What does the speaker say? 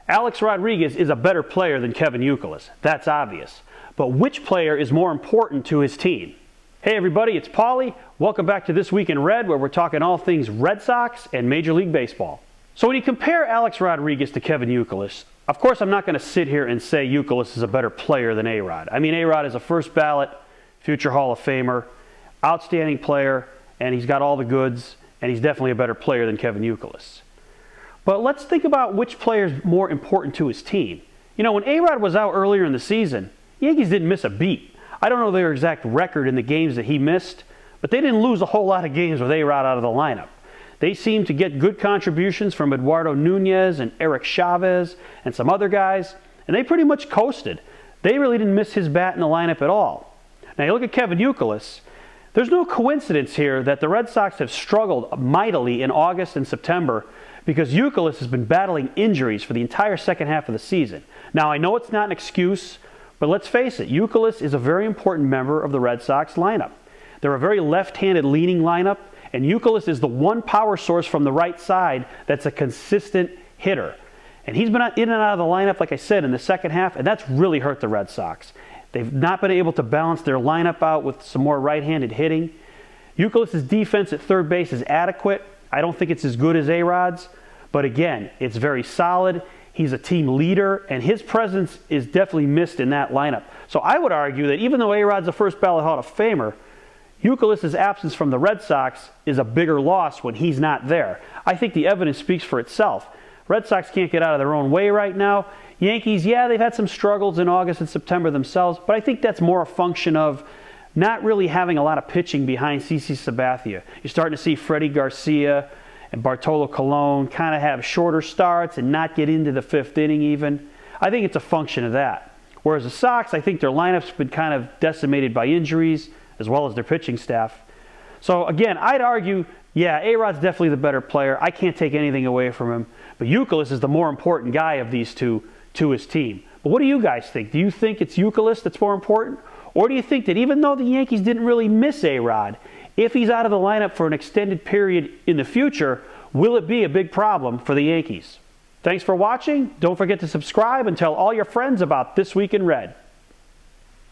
Alex Rodriguez is a better player than Kevin Youkilis. That's obvious. But which player is more important to his team? Hey everybody, it's Paulie. Welcome back to This Week in Red, where we're talking all things Red Sox and Major League Baseball. So when you compare Alex Rodriguez to Kevin Youkilis, of course I'm not going to sit here and say Youkilis is a better player than A-Rod. I mean, A-Rod is a first ballot, future Hall of Famer, outstanding player, and he's got all the goods, and he's definitely a better player than Kevin Youkilis. But let's think about which player is more important to his team. You know, when A-Rod was out earlier in the season, the Yankees didn't miss a beat. I don't know their exact record in the games that he missed, but they didn't lose a whole lot of games with A-Rod out of the lineup. They seemed to get good contributions from Eduardo Nunez and Eric Chavez and some other guys, and they pretty much coasted. They really didn't miss his bat in the lineup at all. Now you look at Kevin Youkilis. There's no coincidence here that the Red Sox have struggled mightily in August and September because Youkilis has been battling injuries for the entire second half of the season. Now, I know it's not an excuse, but let's face it, Youkilis is a very important member of the Red Sox lineup. They're a very left-handed leaning lineup, and Youkilis is the one power source from the right side that's a consistent hitter. And he's been in and out of the lineup, like I said, in the second half, and that's really hurt the Red Sox. They've not been able to balance their lineup out with some more right-handed hitting. Youkilis' defense at third base is adequate. I don't think it's as good as A-Rod's, but again, it's very solid. He's a team leader, and his presence is definitely missed in that lineup. So I would argue that even though A-Rod's a first ballot Hall of Famer, Youkilis' absence from the Red Sox is a bigger loss when he's not there. I think the evidence speaks for itself. Red Sox can't get out of their own way right now. Yankees, yeah, they've had some struggles in August and September themselves, but I think that's more a function of not really having a lot of pitching behind CC Sabathia. You're starting to see Freddie Garcia and Bartolo Colon kind of have shorter starts and not get into the fifth inning even. I think it's a function of that. Whereas the Sox, I think their lineup's been kind of decimated by injuries as well as their pitching staff. So again, I'd argue, yeah, A-Rod's definitely the better player. I can't take anything away from him. But Youkilis is the more important guy of these two to his team. But what do you guys think? Do you think it's Youkilis that's more important? Or do you think that even though the Yankees didn't really miss A-Rod, if he's out of the lineup for an extended period in the future, will it be a big problem for the Yankees? Thanks for watching. Don't forget to subscribe and tell all your friends about This Week in Red.